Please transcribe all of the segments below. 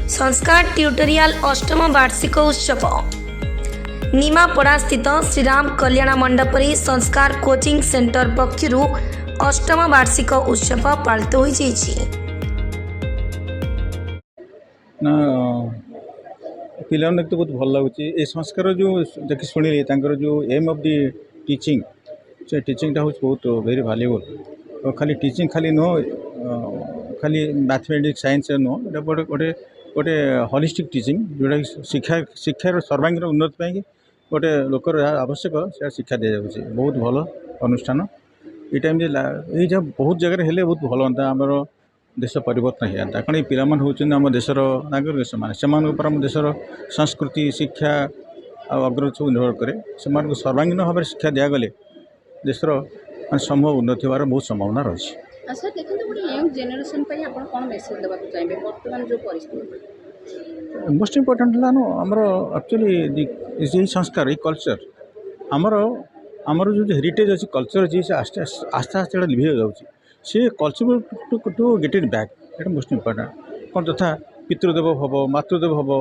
संस्कार ट्यूटोरियल अष्टम वार्षिक उत्सव निमापड़ा स्थित श्रीराम कल्याण मंडपरे संस्कार कोचिंग सेंटर पक्षरु अष्टम वार्षिक उत्सव पालित हो पिला तो बहुत भल लगुच ये संस्कार जो देखिए शुणिले जो एम ऑफ दी टीचिंग से टीचिंगटा हूँ बहुत वेरी वैल्यूएबल खाली टीचिंग खाली नुह खाली मैथमेटिक्स साइंस नुह गोटे गोटे गोटे होलिस्टिक टीचिंग जोटा शिक्षा शिक्षार सर्वांगीण उन्नति पाई गोटे लोकर आवश्यक से शिक्षा दी जाऊँगी बहुत भल अनुष्ठान ये टाइम ये जब बहुत जगह हेले बहुत भल हाँ आमर देश परिवर्तन हो जाता कारण ये पिला आम देशर नागरिक से आम देशर संस्कृति शिक्षा अग्रगति सब निर्भर कै से सर्वांगीण भाव में शिक्षा दिगले देशर संभव उन्नति होवार बहुत संभावना रही। अच्छा देखो गोटे यंग जेनेरेशन पे आपण कोन मेसेज देबा को चाहिबे वर्तमान जो परिस्थिति मोस्ट इम्पोर्टेंट है आमर एक्चुअली ये संस्कार ये कल्चर आमर आमर जो हेरिटेज अच्छी कल्चर अच्छी से आस्ते आस्ते आस्ते लिभि जाऊँगी see culture to get it back at most important कौन तथा पितृदेव भव मातृदेव भव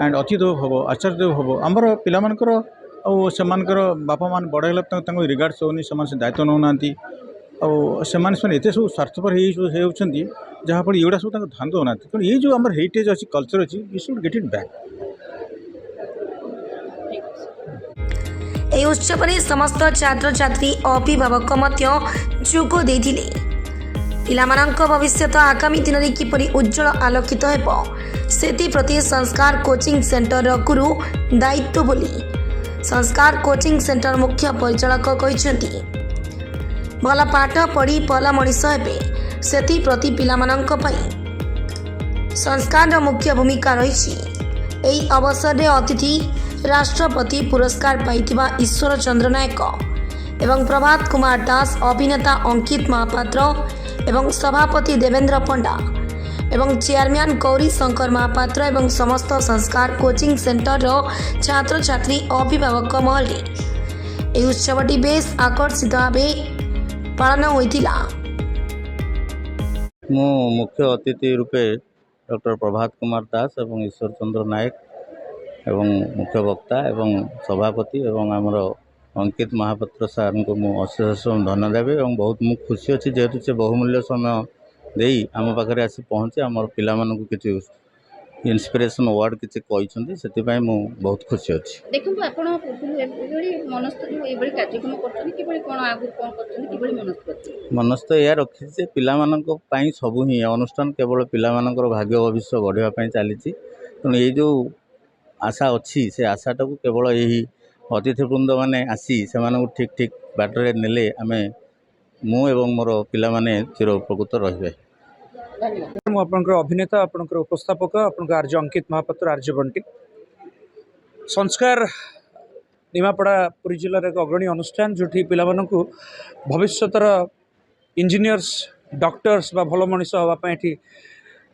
एंड अतिदेव भव आचार्यदेव भव आमर पिलामानकर और सेमानकर बापा मान बड़ है रिगार्ड्स होनी से दायित्व नौना से एत सब स्वार्थपर होती जहाँफल ये सब ध्यान देना तेणु ये जो आम हेरिटेज अच्छी कल्चर अच्छी you should get it back. ए उत्सव में समस्त छात्र छात्री अभिभावक जोग देथिले पिलामानंक भविष्यत आगामी दिन में किपरि उज्जवल आलोकित हेब सेति प्रति संस्कार कोचिंग सेंटर गुरु दायित्व बोली संस्कार कोचिंग सेंटर मुख्य परिचालक कहते भल पाठ पढ़ी भल मनीष हेबे सेति प्रति पिलामानंक पई संस्कार मुख्य भूमिका रही। एही अवसर में अतिथि राष्ट्रपति पुरस्कार पाइथिबा ईश्वर चंद्र नायक एवं प्रभात कुमार दास अभिनेता अंकित महापात्र एवं सभापति देवेंद्र पंडा एवं चेयरमैन गौरी शंकर महापात्र एवं समस्त संस्कार कोचिंग सेंटर छात्र छात्री अभिभावक महल ए उत्सवटी बेस आकर्षित भाव पालन होइतिला। मु मुख्य अतिथि रूपे डॉक्टर प्रभात कुमार दास एवं ईश्वर चंद्र नायक एवं मुख्य वक्ता एवं सभापति एवं आमर अंकित महापात्र सार को अशेष धन्यवाद देवी और बहुत मु खुशी अच्छी जेहेतु से बहुमूल्य समय दे आम पाखे आसी पहुँचे आम पिला किसी इन्स्पिरेशन अवार्ड किसी कहते से बहुत खुशी अच्छी। देखो आपण मनस्थ जो कार्यक्रम मनस्थ या रखी पिला सबू ही अनुष्ठान केवल पिला भाग्य भविष्य गढ़ापी चली तेणु ये जो आशा अच्छी से आशाटा को केवल यही अतिथिवृंद मैंने आसी से ठीक ठीक बाटरे नेले आमे मु एवं मोर पिला माने चिर उपकृत रहिबे। मु आपनकर अभिनेता आपनकर उपस्थापक आपनकर आर्य अंकित महापात्र आर्य बंटी संस्कार निमापड़ा पुरी जिलार एक अग्रणी अनुष्ठान जो पिला मानकु भविष्यतर इंजीनियर्स डॉक्टर्स बा भल मनीष होगा ये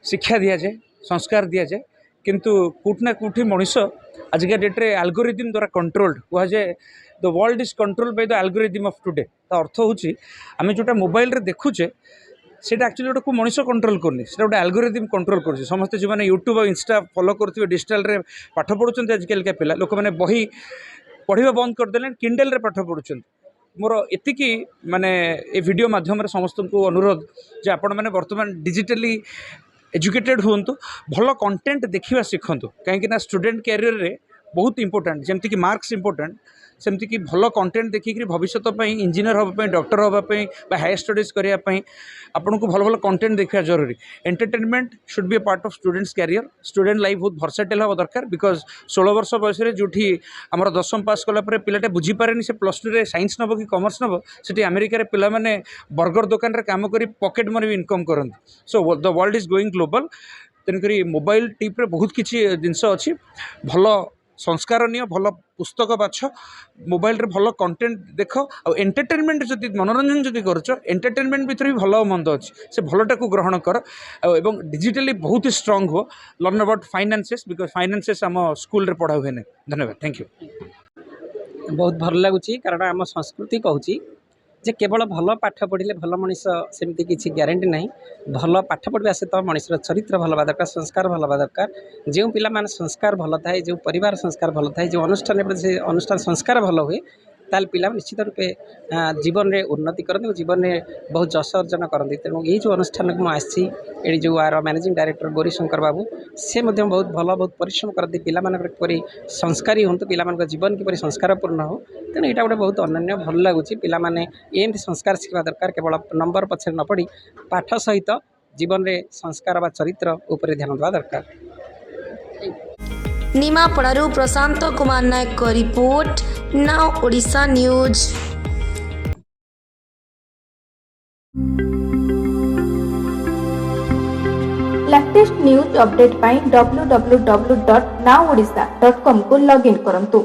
शिक्षा दि जाए संस्कार दि जाए किंतु कोठना कोठी मनीष आजिका डेट्रे एल्गोरिदम द्वारा कंट्रोल्ड कह जाए the world is controlled by the algorithm of today ता अर्थ होची आम जोटा मोबाइल रे देखुचे सेटा एक्चुअली गोटे को मनीष कंट्रोल करनी से गोटे एल्गोरिदम कंट्रोल कर समस्ते जो मैंने यूट्यूब और इंस्टा फॉलो करुवे डिजिटल रे पाठ पढ़ुं आजिकल पिला लोक मैंने बही पढ़ा बंद करदे किंडल रे पाठ पढ़ुं मोर एतिकी माने ए वीडियो माध्यम समस्त को अनुरोध जे आपण मैंने वर्तमान डिजिटली एजुकेटेड हूँ भल कंटेंट देखा शिखु कहीं स्टूडेंट कैरियर रे बहुत इंपोर्टेंट जमती कि मार्क्स इंपोर्टेंट सेमती कि भल कंटेंट देखिक भविष्य इंजीनियर हाँपाई डॉक्टर हाँपाई हायर स्टडीज करने आपन को भल भल कंटेंट देखा जरूरी। Entertainment should be a part of students career student life बहुत भर्साटाइल हाँ दरकार बिकज 16 वर्ष बयस जो आम 10वीं पास कलापर पिलाटे बुझीपारे से +2 रे साइंस नब कि कमर्स नब से अमेरिका पे मैंने बर्गर दुकान काम कर पॉकेट मनी भी इनकम करते so the world is going global तेणुक मोबाइल टीप्रे बहुत किसी जिनस अच्छी भल संस्कार नियो भल पुस्तक बाछ मोबाइल रे भल कंटेंट देख और एंटरटेनमेंट जदि मनोरंजन जदि करछ एंटरटेनमेंट भीतर भी भल मंद अच्छी से भलटा को ग्रहण कर एवं डिजिटली बहुत ही स्ट्रांग हो learn about finances because finances आम स्कूल रे पढ़ा हुए नहीं। धन्यवाद थैंक यू। बहुत भल लगुच कारण आम संस्कृति कहूँ जे केवल भल पाठ पढ़ले भल मनीष सेमती किसी ग्यारंटी ना भल पाठ पढ़ा सहित मनीषर चरित्र भल हवा दरकार संस्कार भल हवा दरकार जो पिला संस्कार भल थाए जो परिवार संस्कार भल थाए जो अनुष्ठान से अनुष्ठान संस्कार भल हुए ताल पिला निश्चित रूपे जीवन में उन्नति करते जीवन में बहुत जस अर्जन करते तेणु ये जो अनुष्ठान को मुझे जो our managing director Gauri Shankar Babu से बहुत भल बहुत परिश्रम करते पिलापरी संस्कारी हूँ पिला जीवन किपरि संस्कारपूर्ण हो तेणु यहाँ गोटे बहुत अनन्य भल लगुच पिलाने एमती संस्कार शिखा दरकार केवल नंबर पछे न पड़ी पाठ सहित जीवन में संस्कार व चरित्र उपर ध्यान देवा दरकार। निमापड़ारू प्रशांत कुमार नायक को report now Odisha news. Latest news update पाई www.nowodisha.com को लॉगिन करंतु।